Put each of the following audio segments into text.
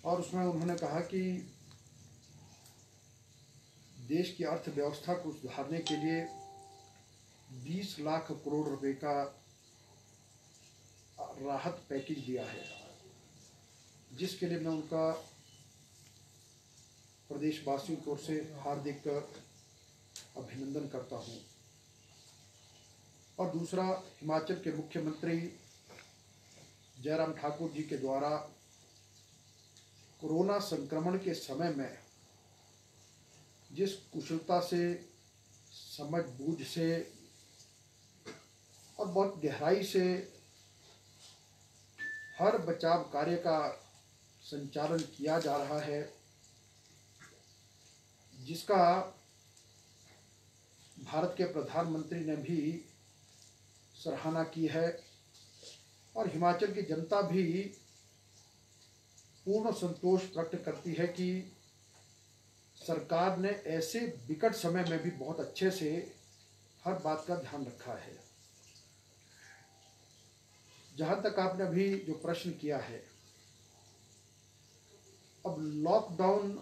और उसमें उन्होंने कहा कि देश की अर्थव्यवस्था को सुधारने के लिए 20 लाख करोड़ रुपए का राहत पैकेज दिया है, जिसके लिए मैं उनका प्रदेशवासियों की ओर से हार्दिक अभिनंदन करता हूं। और दूसरा, हिमाचल के मुख्यमंत्री जयराम ठाकुर जी के द्वारा कोरोना संक्रमण के समय में जिस कुशलता से, समझ-बूझ से और बहुत गहराई से हर बचाव कार्य का संचालन किया जा रहा है, जिसका भारत के प्रधानमंत्री ने भी सराहना की है और हिमाचल की जनता भी पूर्ण संतोष व्यक्त करती है कि सरकार ने ऐसे विकट समय में भी बहुत अच्छे से हर बात का ध्यान रखा है। जहां तक आपने अभी जो प्रश्न किया है, अब लॉकडाउन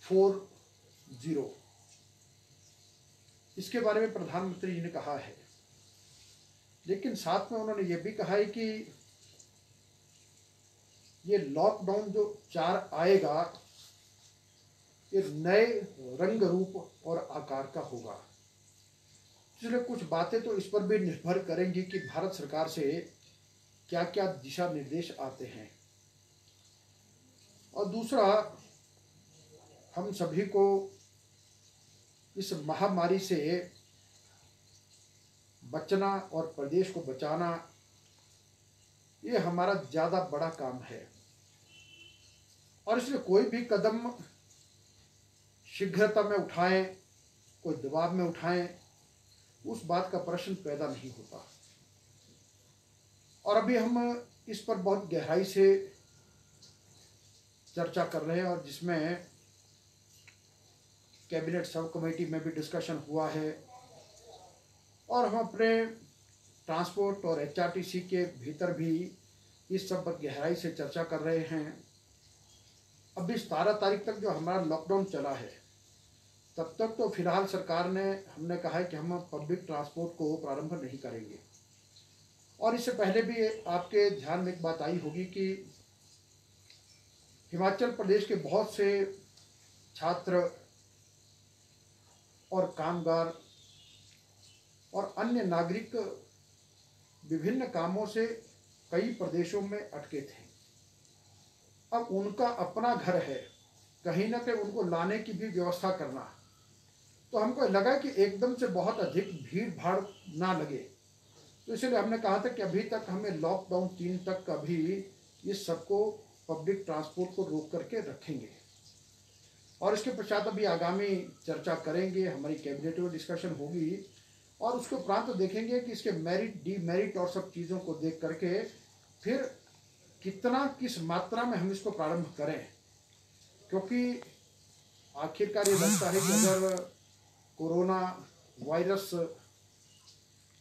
4.0 इसके बारे में प्रधानमंत्री जी ने कहा है, लेकिन साथ में उन्होंने ये भी कहा है कि ये लॉकडाउन जो 4 आएगा, ये नए रंग रूप और आकार का होगा। इसलिए कुछ बातें तो इस पर भी निर्भर करेंगी कि भारत सरकार से क्या क्या दिशा निर्देश आते हैं। और दूसरा, हम सभी को इस महामारी से बचना और प्रदेश को बचाना, ये हमारा ज़्यादा बड़ा काम है और इसलिए कोई भी कदम शीघ्रता में उठाएं, कोई दबाव में उठाएं, उस बात का प्रश्न पैदा नहीं होता। और अभी हम इस पर बहुत गहराई से चर्चा कर रहे हैं और जिसमें कैबिनेट सब कमेटी में भी डिस्कशन हुआ है और हम अपने ट्रांसपोर्ट और एचआरटीसी के भीतर भी इस सब पर गहराई से चर्चा कर रहे हैं। अभी 17 तारीख तक जो हमारा लॉकडाउन चला है, तब तक तो फिलहाल सरकार ने हमने कहा है कि हम पब्लिक ट्रांसपोर्ट को प्रारंभ नहीं करेंगे। और इससे पहले भी आपके ध्यान में एक बात आई होगी कि हिमाचल प्रदेश के बहुत से छात्र और कामगार और अन्य नागरिक विभिन्न कामों से कई प्रदेशों में अटके थे। अब उनका अपना घर है, कहीं ना कहीं उनको लाने की भी व्यवस्था करना, तो हमको लगा कि एकदम से बहुत अधिक भीड़ भाड़ ना लगे, तो इसलिए हमने कहा था कि अभी तक हमें लॉकडाउन 3 तक का भी इस सबको पब्लिक ट्रांसपोर्ट को रोक करके रखेंगे। और इसके पश्चात अभी आगामी चर्चा करेंगे, हमारी कैबिनेट में डिस्कशन होगी और उसके उपरांत देखेंगे कि इसके मेरिट, डीमेरिट और सब चीज़ों को देख करके फिर कितना, किस मात्रा में हम इसको प्रारंभ करें। क्योंकि आखिरकार ये लगता है कि अगर कोरोना वायरस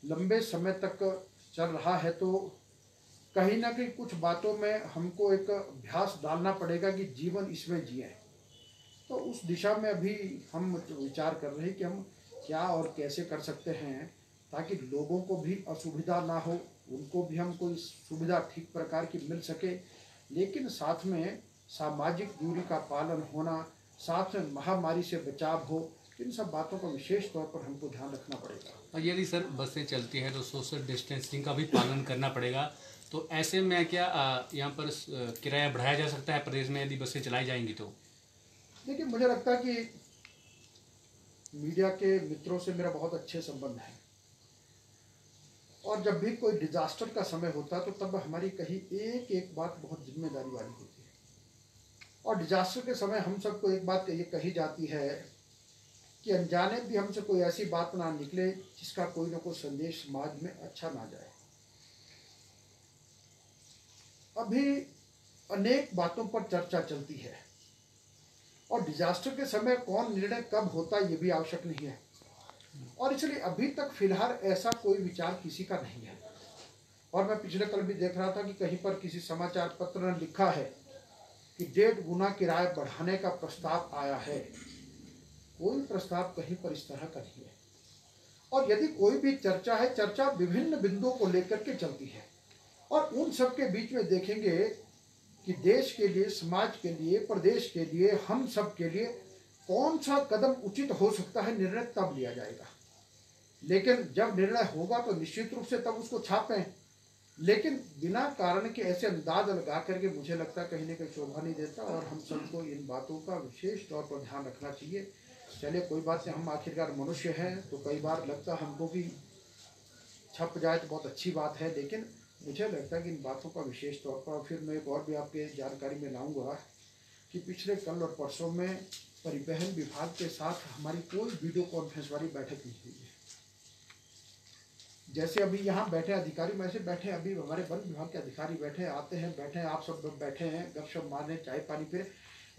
लंबे समय तक चल रहा है तो कहीं ना कहीं कुछ बातों में हमको एक अभ्यास डालना पड़ेगा कि जीवन इसमें जिए। तो उस दिशा में अभी हम विचार कर रहे हैं कि हम क्या और कैसे कर सकते हैं ताकि लोगों को भी असुविधा ना हो, उनको भी हमको इस सुविधा ठीक प्रकार की मिल सके, लेकिन साथ में सामाजिक दूरी का पालन होना, साथ में महामारी से बचाव हो, इन सब बातों का विशेष तौर पर हमको ध्यान रखना पड़ेगा। और यदि सर बसें चलती हैं तो सोशल डिस्टेंसिंग का भी पालन करना पड़ेगा, तो ऐसे में क्या यहाँ पर किराया बढ़ाया जा सकता है प्रदेश में यदि बसें चलाई जाएंगी तो? देखिए, मुझे लगता है कि मीडिया के मित्रों से मेरा बहुत अच्छे संबंध है और जब भी कोई डिजास्टर का समय होता है तो तब हमारी कहीं एक एक बात बहुत जिम्मेदारी वाली होती है। और डिजास्टर के समय हम सबको एक बात ये कही जाती है कि अनजाने भी हमसे कोई ऐसी बात ना निकले जिसका कोई ना कोई संदेश समाज में अच्छा ना जाए। अभी अनेक बातों पर चर्चा चलती है और डिजास्टर के समय कौन निर्णय कब होता है ये भी आवश्यक नहीं है और इसलिए अभी तक फिलहाल ऐसा कोई विचार किसी का नहीं है। और मैं पिछले कल भी देख रहा था कि कहीं पर किसी समाचार पत्र ने लिखा है कि 1.5 गुना किराया बढ़ाने का प्रस्ताव आया है। कोई प्रस्ताव कहीं पर इस तरह का नहीं है। और यदि कोई भी चर्चा है, चर्चा विभिन्न बिंदुओं को लेकर के चलती है और उन सब के बीच में देखेंगे कि देश के लिए, समाज के लिए, प्रदेश के लिए, हम सब के लिए कौन सा कदम उचित हो सकता है, निर्णय तब लिया जाएगा। लेकिन जब निर्णय होगा तो निश्चित रूप से तब उसको छापें, लेकिन बिना कारण के ऐसे अंदाज लगा करके मुझे लगता है कहीं ना कहीं शोभा नहीं देता और हम सबको इन बातों का विशेष तौर पर ध्यान रखना चाहिए। चलिए कोई बात नहीं, हम आखिरकार मनुष्य हैं तो कई बार लगता है हमको भी छप जाए तो बहुत अच्छी बात है, लेकिन मुझे लगता है कि इन बातों का विशेष तौर पर फिर मैं एक और भी आपके जानकारी में लाऊंगा कि पिछले कल और परसों में परिवहन विभाग के साथ हमारी कोई वीडियो कॉन्फ्रेंस वाली बैठक नहीं हुई है। जैसे अभी यहाँ बैठे अधिकारी वैसे बैठे, अभी हमारे वन विभाग के अधिकारी बैठे, आते हैं, बैठे हैं, आप सब बैठे हैं, गपशप मारने, चाय पानी पिए,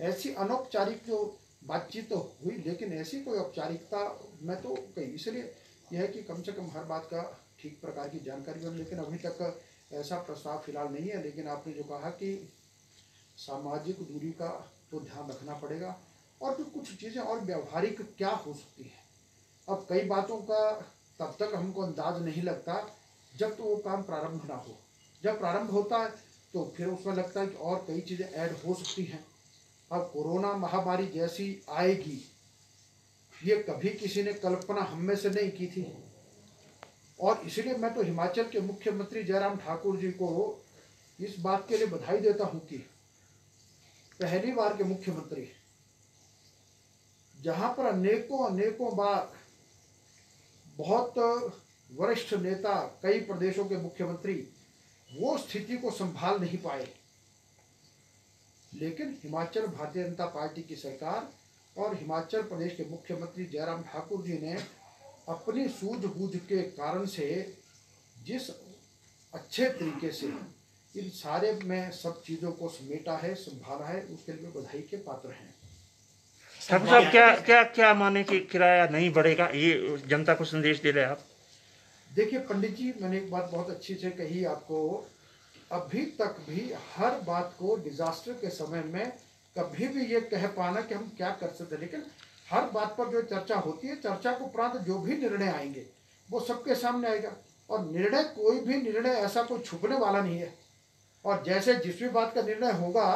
ऐसी अनौपचारिक जो बातचीत तो हुई, लेकिन ऐसी कोई औपचारिकता मैं तो कही। इसलिए यह है कि कम से कम हर बात का ठीक प्रकार की जानकारी बने, लेकिन अभी तक ऐसा प्रस्ताव फिलहाल नहीं है। लेकिन आपने जो कहा कि सामाजिक दूरी का तो ध्यान रखना पड़ेगा और फिर कुछ चीज़ें और व्यवहारिक क्या हो सकती है। अब कई बातों का तब तक हमको अंदाज नहीं लगता जब तो वो काम प्रारंभ ना हो। जब प्रारंभ होता है तो फिर उसमें लगता है कि और कई चीज़ें ऐड हो सकती हैं। अब कोरोना महामारी जैसी आएगी ये कभी किसी ने कल्पना हम में से नहीं की थी और इसलिए मैं तो हिमाचल के मुख्यमंत्री जयराम ठाकुर जी को इस बात के लिए बधाई देता हूं कि पहली बार के मुख्यमंत्री, जहां पर अनेकों बार बहुत वरिष्ठ नेता, कई प्रदेशों के मुख्यमंत्री वो स्थिति को संभाल नहीं पाए, लेकिन हिमाचल भारतीय जनता पार्टी की सरकार और हिमाचल प्रदेश के मुख्यमंत्री जयराम ठाकुर जी ने अपनी सूझबूझ के कारण से जिस अच्छे तरीके से इन सारे में सब चीज़ों को समेटा है, संभाला है, उसके लिए बधाई के पात्र हैं। ठाकुर साहब, क्या क्या क्या माने कि किराया नहीं बढ़ेगा, ये जनता को संदेश दे रहे हैं आप? देखिए पंडित जी, मैंने एक बात बहुत अच्छी से कही आपको, अभी तक भी हर बात को डिजास्टर के समय में कभी भी ये कह पाना कि हम क्या कर सकते, लेकिन हर बात पर जो चर्चा होती है, चर्चा को उपरांत जो भी निर्णय आएंगे वो सबके सामने आएगा और निर्णय, कोई भी निर्णय ऐसा कोई छुपने वाला नहीं है और जैसे जिस भी बात का निर्णय होगा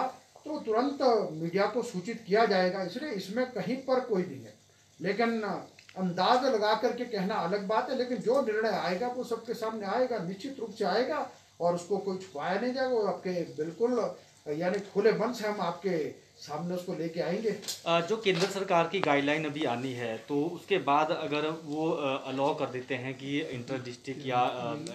तो तुरंत मीडिया को सूचित किया जाएगा। इसलिए इसमें कहीं पर कोई नहीं है, लेकिन अंदाज लगा करके कहना अलग बात है, लेकिन जो निर्णय आएगा वो सबके सामने आएगा, निश्चित रूप से आएगा और उसको कोई छुपाया नहीं जाएगा। वो आपके बिल्कुल यानी खुले मन से हम आपके सामने उसको लेके आएंगे। जो केंद्र सरकार की गाइडलाइन अभी आनी है तो उसके बाद अगर वो अलाउ कर देते हैं कि इंटर डिस्ट्रिक्ट या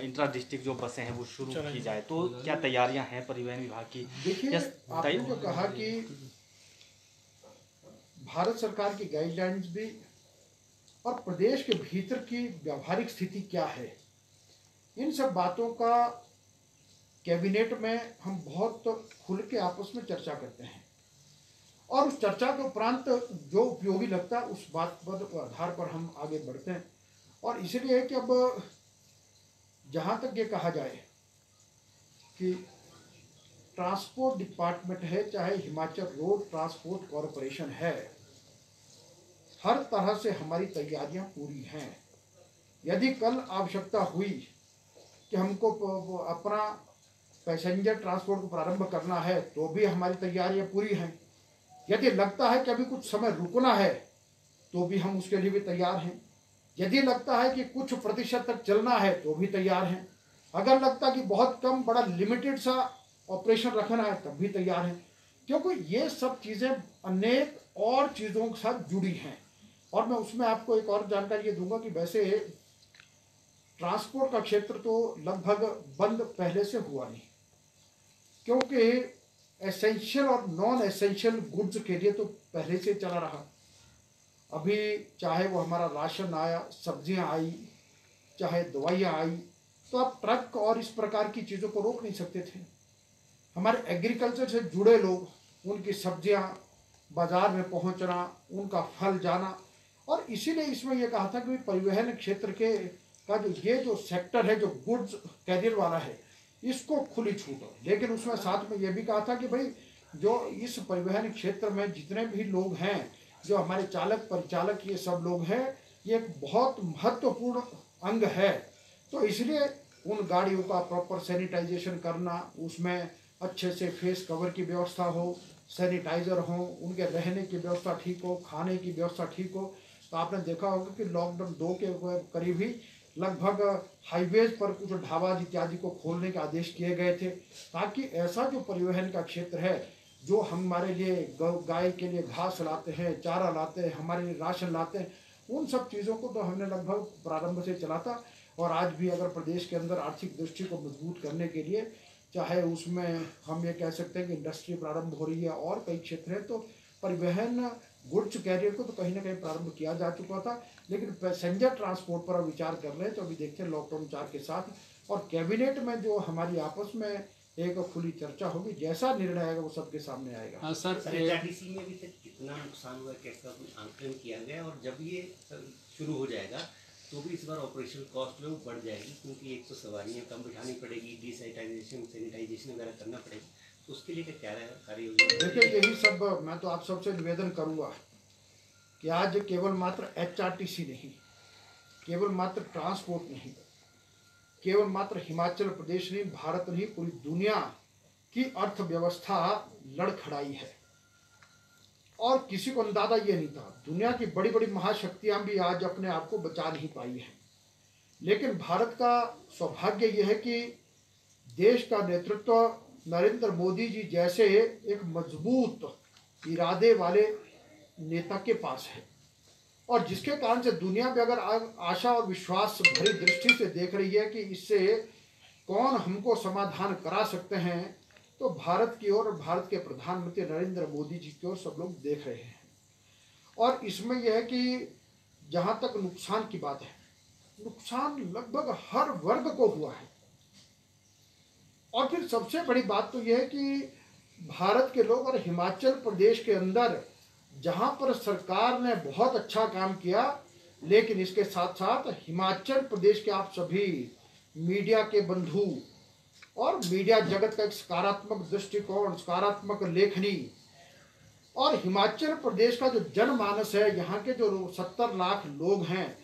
इंट्रा डिस्ट्रिक्ट जो बसें हैं वो शुरू की जाए, तो क्या तैयारियां हैं परिवहन विभाग की? देखिए आपने जो कहा कि भारत सरकार की गाइडलाइंस भी और प्रदेश के भीतर की व्यावहारिक स्थिति क्या है, इन सब बातों का कैबिनेट में हम बहुत खुल के आपस में चर्चा करते हैं और उस चर्चा के उपरांत जो उपयोगी लगता है उस बात पर आधार पर हम आगे बढ़ते हैं। और इसलिए कि अब जहाँ तक ये कहा जाए कि ट्रांसपोर्ट डिपार्टमेंट है, चाहे हिमाचल रोड ट्रांसपोर्ट कॉरपोरेशन है, हर तरह से हमारी तैयारियां पूरी हैं। यदि कल आवश्यकता हुई कि हमको अपना पैसेंजर ट्रांसपोर्ट को प्रारंभ करना है तो भी हमारी तैयारियां पूरी हैं। यदि लगता है कि अभी कुछ समय रुकना है तो भी हम उसके लिए भी तैयार हैं। यदि लगता है कि कुछ प्रतिशत तक चलना है तो भी तैयार हैं। अगर लगता है कि बहुत कम, बड़ा लिमिटेड सा ऑपरेशन रखना है तब भी तैयार हैं, क्योंकि ये सब चीज़ें अनेक और चीज़ों के साथ जुड़ी हैं। और मैं उसमें आपको एक और जानकारी ये दूंगा कि वैसे ट्रांसपोर्ट का क्षेत्र तो लगभग बंद पहले से हुआ नहीं, क्योंकि एसेंशियल और नॉन एसेंशियल गुड्स के लिए तो पहले से चला रहा। अभी चाहे वो हमारा राशन आया, सब्जियां आई, चाहे दवाइयाँ आई, तो आप ट्रक और इस प्रकार की चीज़ों को रोक नहीं सकते थे। हमारे एग्रीकल्चर से जुड़े लोग, उनकी सब्जियां बाजार में पहुंचना, उनका फल जाना, और इसीलिए इसमें यह कहा था कि परिवहन क्षेत्र के का जो ये जो सेक्टर है, जो गुड्स कैरियर वाला है, इसको खुली छूट हो। लेकिन उसमें साथ में ये भी कहा था कि भाई जो इस परिवहन क्षेत्र में जितने भी लोग हैं, जो हमारे चालक परिचालक ये सब लोग हैं, ये एक बहुत महत्वपूर्ण अंग है। तो इसलिए उन गाड़ियों का प्रॉपर सैनिटाइजेशन करना, उसमें अच्छे से फेस कवर की व्यवस्था हो, सैनिटाइजर हो, उनके रहने की व्यवस्था ठीक हो, खाने की व्यवस्था ठीक हो। तो आपने देखा होगा कि लॉकडाउन 2 के करीब ही लगभग हाईवेज पर कुछ ढाबा इत्यादि को खोलने के आदेश किए गए थे, ताकि ऐसा जो परिवहन का क्षेत्र है, जो हमारे लिए गाय के लिए घास लाते हैं, चारा लाते हैं, हमारे लिए राशन लाते हैं, उन सब चीज़ों को तो हमने लगभग प्रारंभ से चला था। और आज भी अगर प्रदेश के अंदर आर्थिक दृष्टि को मजबूत करने के लिए, चाहे उसमें हम ये कह सकते हैं कि इंडस्ट्री प्रारंभ हो रही है और कई क्षेत्र हैं, तो परिवहन गुड्स कैरियर को तो कहीं ना कहीं प्रारंभ किया जा चुका था, लेकिन पैसेंजर ट्रांसपोर्ट पर विचार कर रहे हैं। तो अभी देखते हैं लॉकडाउन 4 के साथ और कैबिनेट में जो हमारी आपस में एक खुली चर्चा होगी, जैसा निर्णय आएगा वो सबके सामने आएगा। हाँ सर, एचआरटीसी में अभी तक कितना नुकसान हुआ है, कैसा कुछ आंकलन किया गया, और जब ये शुरू हो जाएगा तो भी इस बार ऑपरेशनल कॉस्ट जो बढ़ जाएगी, क्योंकि एक तो सवारियाँ कम बिठानी पड़ेगी, डिसैनिटाइजेशन सैनिटाइजेशन वगैरह करना पड़ेगा, तो उसके लिए क्या कार्य योजना? देखिए, यही सब मैं तो आप सबसे निवेदन करूंगा कि आज केवल मात्र एचआरटीसी नहीं, केवल मात्र ट्रांसपोर्ट नहीं, केवल मात्र हिमाचल प्रदेश नहीं, भारत नहीं, पूरी दुनिया की अर्थव्यवस्था लड़खड़ाई है और किसी को अंदाजा ये नहीं था। दुनिया की बड़ी बड़ी महाशक्तियां भी आज अपने आप को बचा नहीं पाई हैं, लेकिन भारत का सौभाग्य यह है कि देश का नेतृत्व नरेंद्र मोदी जी जैसे एक मजबूत इरादे वाले नेता के पास है, और जिसके कारण से दुनिया भी अगर आशा और विश्वास भरी दृष्टि से देख रही है कि इससे कौन हमको समाधान करा सकते हैं, तो भारत की ओर, भारत के प्रधानमंत्री नरेंद्र मोदी जी की ओर सब लोग देख रहे हैं। और इसमें यह है कि जहाँ तक नुकसान की बात है, नुकसान लगभग हर वर्ग को हुआ है। और फिर सबसे बड़ी बात तो यह है कि भारत के लोग और हिमाचल प्रदेश के अंदर जहाँ पर सरकार ने बहुत अच्छा काम किया, लेकिन इसके साथ साथ हिमाचल प्रदेश के आप सभी मीडिया के बंधु और मीडिया जगत का एक सकारात्मक दृष्टिकोण, सकारात्मक लेखनी, और हिमाचल प्रदेश का जो जनमानस है, यहाँ के जो 70 लाख लोग हैं,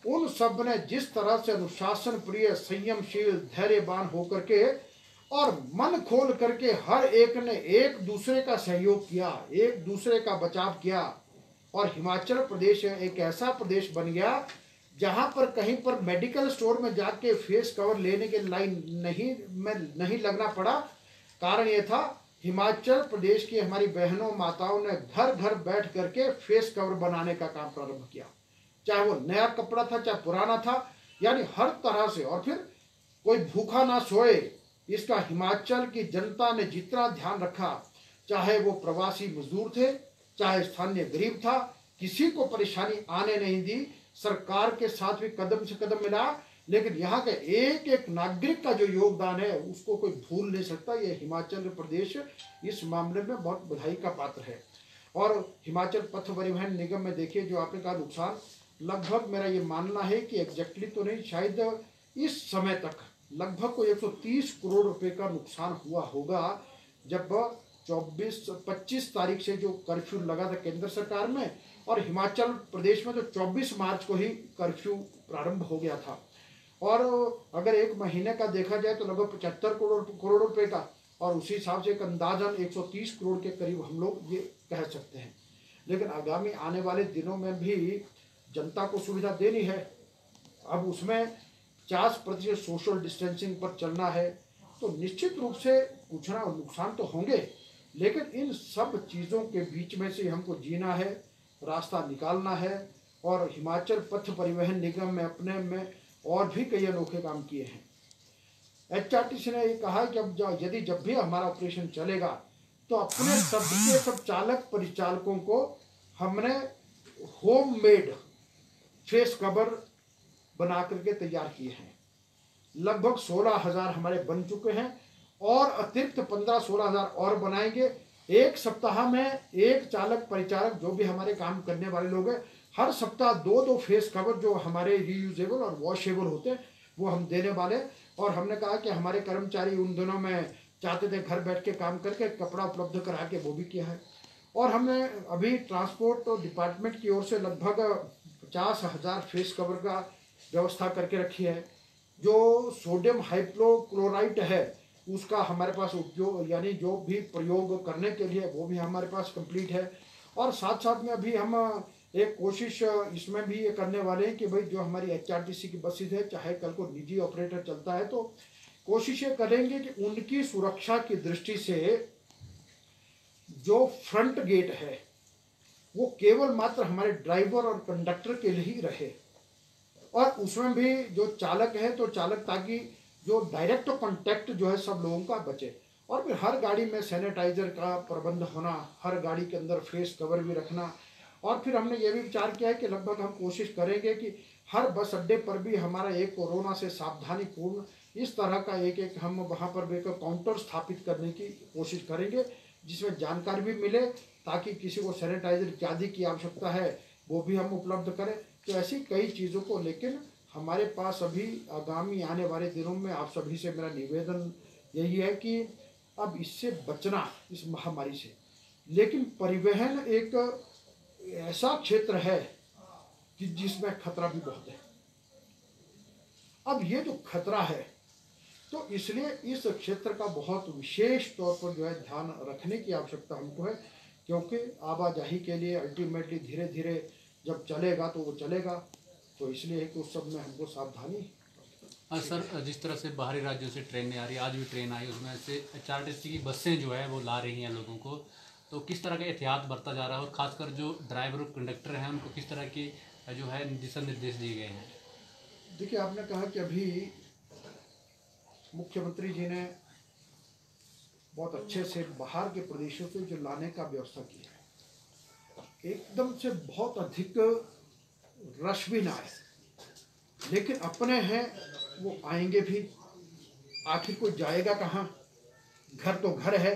उन सब ने जिस तरह से अनुशासन प्रिय, संयमशील, धैर्यवान होकर के और मन खोल करके हर एक ने एक दूसरे का सहयोग किया, एक दूसरे का बचाव किया, और हिमाचल प्रदेश एक ऐसा प्रदेश बन गया जहां पर कहीं पर मेडिकल स्टोर में जाके फेस कवर लेने के लाइन नहीं लगना पड़ा। कारण ये था, हिमाचल प्रदेश की हमारी बहनों माताओं ने घर घर बैठ करके फेस कवर बनाने का काम प्रारंभ किया, चाहे वो नया कपड़ा था चाहे पुराना था, यानी हर तरह से। और फिर कोई भूखा ना सोए, इसका हिमाचल की जनता ने जितना ध्यान रखा, चाहे वो प्रवासी मजदूर थे, चाहे स्थानीय गरीब था, किसी को परेशानी आने नहीं दी। सरकार के साथ भी कदम से कदम मिला, लेकिन यहाँ के एक एक नागरिक का जो योगदान है उसको कोई भूल नहीं सकता। ये हिमाचल प्रदेश इस मामले में बहुत बधाई का पात्र है। और हिमाचल पथ परिवहन निगम में देखिए, जो आपने कहा नुकसान, लगभग मेरा ये मानना है कि एग्जैक्टली तो नहीं, शायद इस समय तक लगभग को 130 करोड़ रुपए का नुकसान हुआ होगा, जब 25 तारीख से जो कर्फ्यू लगा था केंद्र सरकार में, और हिमाचल प्रदेश में तो 24 मार्च को ही कर्फ्यू प्रारंभ हो गया था। और अगर एक महीने का देखा जाए तो लगभग 75 करोड़ रुपए का, और उसी हिसाब से एक अंदाजन 130 करोड़ के करीब हम लोग ये कह सकते हैं। लेकिन आगामी आने वाले दिनों में भी जनता को सुविधा देनी है। अब उसमें 50% सोशल डिस्टेंसिंग पर चलना है, तो निश्चित रूप से कुछ ना नुकसान तो होंगे, लेकिन इन सब चीज़ों के बीच में से हमको जीना है, रास्ता निकालना है। और हिमाचल पथ परिवहन निगम में अपने में और भी कई अनोखे काम किए हैं। एचआरटीसी ने ये कहा कि अब जब भी हमारा ऑपरेशन चलेगा तो अपने सबके सब चालक परिचालकों को हमने होम मेड फेस कवर बना करके तैयार किए हैं। लगभग 16,000 हमारे बन चुके हैं और अतिरिक्त 15-16,000 और बनाएंगे। एक सप्ताह में एक चालक परिचालक, जो भी हमारे काम करने वाले लोग हैं, हर सप्ताह 2-2 फेस कवर जो हमारे रीयूजेबल और वॉशेबल होते हैं, वो हम देने वाले। और हमने कहा कि हमारे कर्मचारी उन दिनों में चाहते थे घर बैठ के काम करके कपड़ा उपलब्ध करा के, वो भी किया है। और हमने अभी ट्रांसपोर्ट डिपार्टमेंट की ओर से लगभग 50,000 फेस कवर का व्यवस्था करके रखी है। जो सोडियम हाइपोक्लोराइट है उसका हमारे पास उपयोग यानी जो भी प्रयोग करने के लिए वो भी हमारे पास कंप्लीट है। और साथ साथ में अभी हम एक कोशिश इसमें भी ये करने वाले हैं कि भाई जो हमारी HRTC की बसेज है, चाहे कल को निजी ऑपरेटर चलता है, तो कोशिश ये करेंगे कि उनकी सुरक्षा की दृष्टि से जो फ्रंट गेट है वो केवल मात्र हमारे ड्राइवर और कंडक्टर के लिए ही रहे। और उसमें भी जो चालक है तो चालक, ताकि जो डायरेक्ट कांटेक्ट जो है सब लोगों का बचे। और फिर हर गाड़ी में सैनिटाइजर का प्रबंध होना, हर गाड़ी के अंदर फेस कवर भी रखना। और फिर हमने ये भी विचार किया है कि लगभग हम कोशिश करेंगे कि हर बस अड्डे पर भी हमारा एक कोरोना से सावधानी पूर्ण इस तरह का एक हम वहाँ पर भी एक काउंटर स्थापित करने की कोशिश करेंगे, जिसमें जानकारी भी मिले, ताकि किसी को सैनिटाइजर इत्यादि की आवश्यकता है वो भी हम उपलब्ध करें। तो ऐसी कई चीज़ों को, लेकिन हमारे पास अभी आगामी आने वाले दिनों में आप सभी से मेरा निवेदन यही है कि अब इससे बचना, इस महामारी से। लेकिन परिवहन एक ऐसा क्षेत्र है कि जिसमें खतरा भी बहुत है। अब ये जो खतरा है तो इसलिए इस क्षेत्र का बहुत विशेष तौर पर जो है ध्यान रखने की आवश्यकता हमको है, क्योंकि आवाजाही के लिए अल्टीमेटली धीरे धीरे जब चलेगा तो वो चलेगा। तो इसलिए कि उस सब में हमको सावधानी। सर, जिस तरह से बाहरी राज्यों से ट्रेनें आ रही, आज भी ट्रेन आई, उसमें से HRTC की बसें जो है वो ला रही हैं लोगों को, तो किस तरह का एहतियात बरता जा रहा है और ख़ासकर जो ड्राइवर और कंडक्टर हैं उनको किस तरह की जो है दिशा निर्देश दिए गए हैं? देखिए, आपने कहा कि अभी मुख्यमंत्री जी ने बहुत अच्छे से बाहर के प्रदेशों से जो लाने का व्यवस्था की है, एकदम से बहुत अधिक रश भी ना आए, लेकिन अपने हैं वो आएंगे भी। आखिर कोई जाएगा कहाँ, घर तो घर है।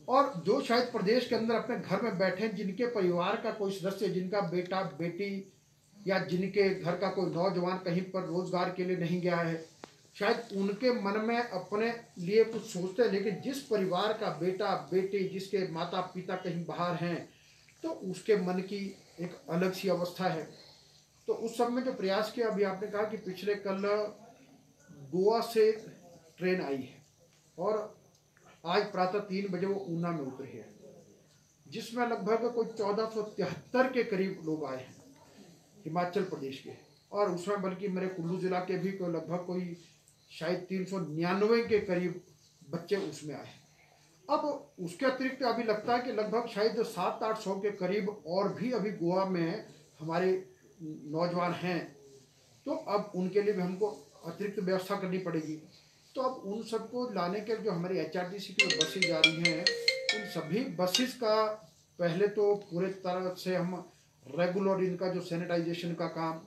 और जो शायद प्रदेश के अंदर अपने घर में बैठे, जिनके परिवार का कोई सदस्य, जिनका बेटा बेटी या जिनके घर का कोई नौजवान कहीं पर रोजगार के लिए नहीं गया है, शायद उनके मन में अपने लिए कुछ सोचते हैं। लेकिन जिस परिवार का बेटा बेटी, जिसके माता पिता कहीं बाहर हैं, तो उसके मन की एक अलग सी अवस्था है। तो उस सब में जो प्रयास किया, अभी आपने कहा कि पिछले कल गोवा से ट्रेन आई है और आज प्रातः 3 बजे वो ऊना में उतरी है, जिसमें लगभग कोई 1473 के करीब लोग आए हैं हिमाचल प्रदेश के। और उसमें बल्कि मेरे कुल्लू जिला के भी लगभग कोई शायद 399 के करीब बच्चे उसमें आए। अब उसके अतिरिक्त अभी लगता है कि लगभग शायद 700-800 के करीब और भी अभी गोवा में हमारे नौजवान हैं। तो अब उनके लिए भी हमको अतिरिक्त व्यवस्था करनी पड़ेगी। तो अब उन सबको लाने के जो हमारी HRTC की बसें जा रही हैं, उन सभी बसेस का पहले तो पूरे तरह से हम रेगुलर इनका जो सैनिटाइजेशन का काम,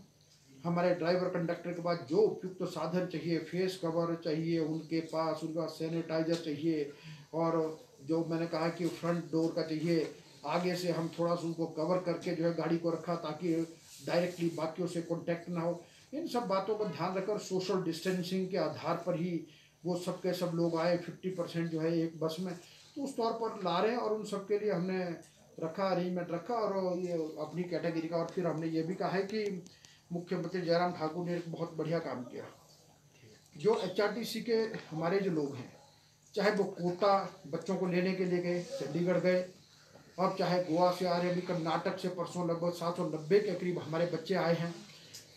हमारे ड्राइवर कंडक्टर के पास जो उपयुक्त साधन चाहिए, फेस कवर चाहिए उनके पास, उनका सैनिटाइजर चाहिए, और जो मैंने कहा कि फ्रंट डोर का चाहिए, आगे से हम थोड़ा सा उनको कवर करके जो है गाड़ी को रखा ताकि डायरेक्टली बाकियों से कॉन्टैक्ट ना हो। इन सब बातों का ध्यान रखकर सोशल डिस्टेंसिंग के आधार पर ही वो सब के सब लोग आए। 50% जो है एक बस में, तो उस तौर पर ला रहे हैं। और उन सब के लिए हमने रखा, अरेंजमेंट रखा और ये अपनी कैटेगरी का। और फिर हमने ये भी कहा है कि मुख्यमंत्री जयराम ठाकुर ने एक बहुत बढ़िया काम किया। जो HRTC के हमारे जो लोग हैं, चाहे वो कोटा बच्चों को लेने के लिए गए, चंडीगढ़ गए, और चाहे गोवा से आ रहे, अभी कर्नाटक से परसों लगभग 790 के करीब हमारे बच्चे आए हैं।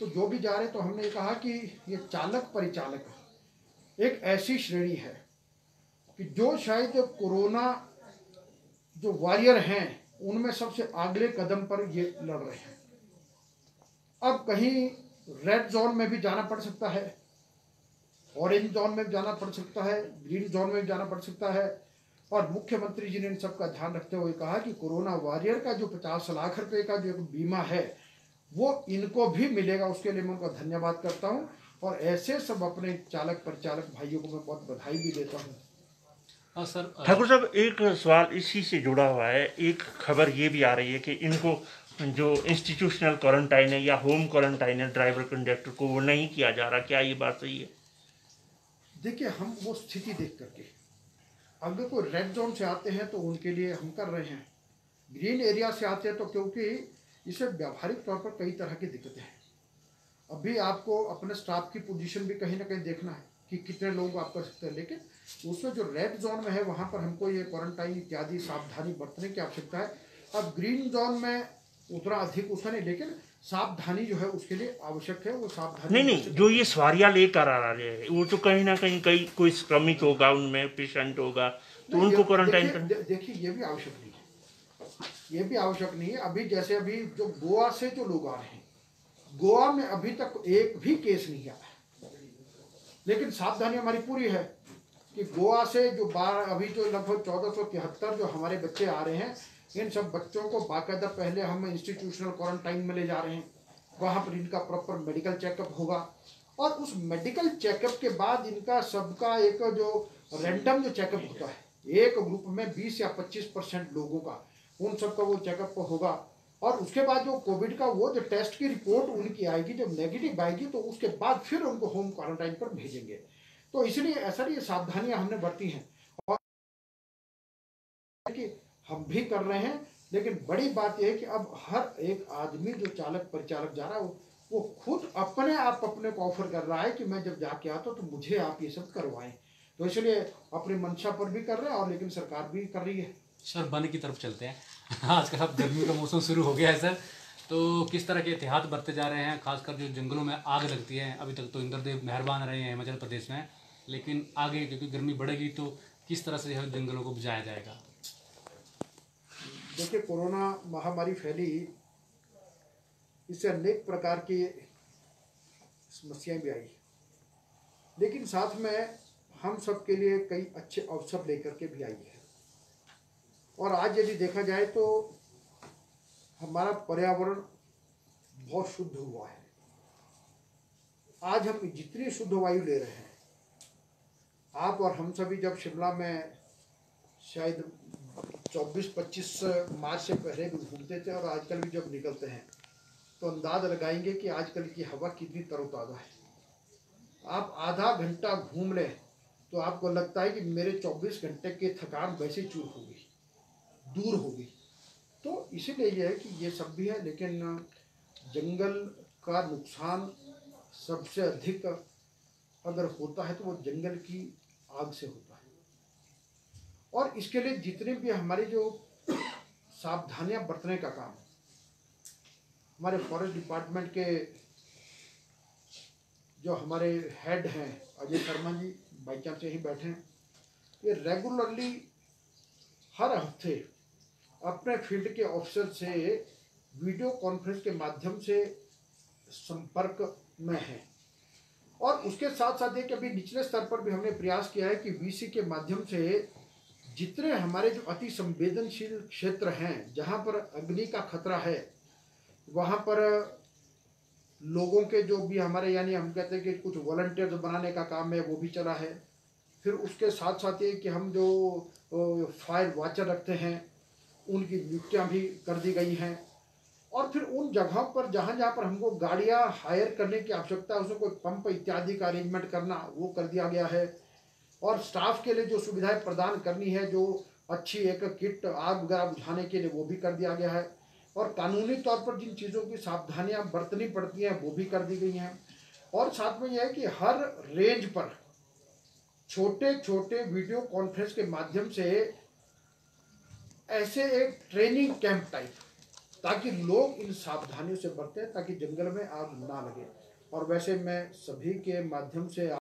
तो जो भी जा रहे, तो हमने कहा कि ये चालक परिचालक एक ऐसी श्रेणी है कि जो शायद कोरोना जो वॉरियर हैं उनमें सबसे अगले कदम पर ये लड़ रहे हैं। अब कहीं रेड जोन में भी जाना पड़ सकता है, ऑरेंज जोन में भी जाना पड़ सकता है, ग्रीन जोन में भी जाना पड़ सकता है। और मुख्यमंत्री जी ने इन सब का ध्यान रखते हुए कहा कि कोरोना वॉरियर का जो 50 लाख रुपए का जो बीमा है वो इनको भी मिलेगा। उसके लिए मैं उनका धन्यवाद करता हूं। और ऐसे सब अपने चालक परिचालक भाइयों को मैं बहुत बधाई भी देता हूं। हाँ सर। ठाकुर साहब, एक सवाल इसी से जुड़ा हुआ है। एक खबर ये भी आ रही है कि इनको जो इंस्टीट्यूशनल क्वारंटाइन है या होम क्वारंटाइन है ड्राइवर कंडक्टर को, वो नहीं किया जा रहा, क्या ये बात सही है? देखिए, हम वो स्थिति देख करके, अगर कोई रेड जोन से आते हैं तो उनके लिए हम कर रहे हैं, ग्रीन एरिया से आते हैं तो, क्योंकि इसे व्यावहारिक तौर पर कई तरह की दिक्कतें हैं। अभी आपको अपने स्टाफ की पोजीशन भी कहीं ना कहीं देखना है कि कितने लोग आप कर सकते हैं, लेकिन उसमें जो रेड जोन में है वहाँ पर हमको ये क्वारंटाइन इत्यादि सावधानी बरतने की आवश्यकता है। अब ग्रीन जोन में उतना अधिक उसका नहीं, लेकिन सावधानी जो है उसके लिए आवश्यक है। वो सावधानी नहीं, जो ये सवारियाँ लेकर आ रहे हैं वो तो कहीं ना कहीं कोई श्रमिक होगा, उनमें पेशेंट होगा, तो उनको क्वारंटाइन करना। देखिए, ये भी आवश्यक नहीं है, ये भी आवश्यक नहीं है। अभी जैसे अभी जो गोवा से जो लोग आ रहे हैं, गोवा में अभी तक एक भी केस नहीं आया, लेकिन सावधानी हमारी पूरी है कि गोवा से जो अभी जो लगभग 1473 जो हमारे बच्चे आ रहे हैं, इन सब बच्चों को बाकायदा पहले हम इंस्टीट्यूशनल क्वारंटाइन में ले जा रहे हैं। वहाँ पर इनका प्रॉपर मेडिकल चेकअप होगा, और उस मेडिकल चेकअप के बाद इनका सबका एक जो रैंडम जो चेकअप होता है, एक ग्रुप में 20 या 25% लोगों का, उन सबका वो चेकअप होगा। और उसके बाद जो कोविड का वो जो टेस्ट की रिपोर्ट उनकी आएगी, जब नेगेटिव आएगी तो उसके बाद फिर उनको होम क्वारंटाइन पर भेजेंगे। तो इसलिए ऐसा ये सावधानियां हमने बरती हैं और कि हम भी कर रहे हैं। लेकिन बड़ी बात यह है कि अब हर एक आदमी जो चालक परिचालक जा रहा है वो खुद अपने आप अपने को ऑफर कर रहा है कि मैं जब जाके आता हूँ तो मुझे आप ये सब करवाएं। तो इसलिए अपनी मंशा पर भी कर रहे हैं, और लेकिन सरकार भी कर रही है। सर, वन की तरफ चलते हैं। आजकल अब गर्मी का मौसम शुरू हो गया है सर, तो किस तरह के एहतियात बरते जा रहे हैं, खासकर जो जंगलों में आग लगती है? अभी तक तो इंद्रदेव मेहरबान रहे हैं हिमाचल प्रदेश में, लेकिन आगे क्योंकि गर्मी बढ़ेगी तो किस तरह से जंगलों को बुझाया जाएगा? देखिए, कोरोना महामारी फैली, इससे अनेक प्रकार की समस्याएं भी आई, लेकिन साथ में हम सब के लिए कई अच्छे अवसर लेकर के भी आई है। और आज यदि देखा जाए तो हमारा पर्यावरण बहुत शुद्ध हुआ है। आज हम जितनी शुद्ध वायु ले रहे हैं, आप और हम सभी जब शिमला में शायद 24-25 मार्च से पहले भी घूमते थे और आजकल भी जब निकलते हैं, तो अंदाज लगाएंगे कि आजकल की हवा कितनी तरोताज़ा है। आप आधा घंटा घूम लें तो आपको लगता है कि मेरे 24 घंटे की थकान वैसे चूर होगी, दूर होगी। तो इसीलिए यह है कि ये सब भी है, लेकिन जंगल का नुकसान सबसे अधिक अगर होता है तो वो जंगल की आग से होता है। और इसके लिए जितने भी हमारे जो सावधानियां बरतने का काम, हमारे फॉरेस्ट डिपार्टमेंट के जो हमारे हेड हैं अजय शर्मा जी, बाई चांस यहीं बैठे हैं, ये रेगुलरली हर हफ्ते अपने फील्ड के ऑफिसर से वीडियो कॉन्फ्रेंस के माध्यम से संपर्क में हैं। और उसके साथ साथ ये कि अभी निचले स्तर पर भी हमने प्रयास किया है कि वीसी के माध्यम से जितने हमारे जो अति संवेदनशील क्षेत्र हैं, जहाँ पर अग्नि का खतरा है, वहाँ पर लोगों के जो भी हमारे, यानी हम कहते हैं कि कुछ वॉलंटियर्स बनाने का काम है, वो भी चला है। फिर उसके साथ साथ ये कि हम जो फायर वॉचर रखते हैं, उनकी नियुक्तियाँ भी कर दी गई हैं। और फिर उन जगहों पर जहाँ जहाँ पर हमको गाड़ियाँ हायर करने की आवश्यकता है, उसमें कोई पंप इत्यादि का अरेंजमेंट करना, वो कर दिया गया है। और स्टाफ के लिए जो सुविधाएं प्रदान करनी है, जो अच्छी एक किट आग वगैरह बुझाने के लिए, वो भी कर दिया गया है। और कानूनी तौर पर जिन चीज़ों की सावधानियां बरतनी पड़ती हैं, वो भी कर दी गई हैं। और साथ में यह है कि हर रेंज पर छोटे छोटे वीडियो कॉन्फ्रेंस के माध्यम से ऐसे एक ट्रेनिंग कैंप टाइप, ताकि लोग इन सावधानियों से बरतें, ताकि जंगल में आग ना लगे। और वैसे मैं सभी के माध्यम से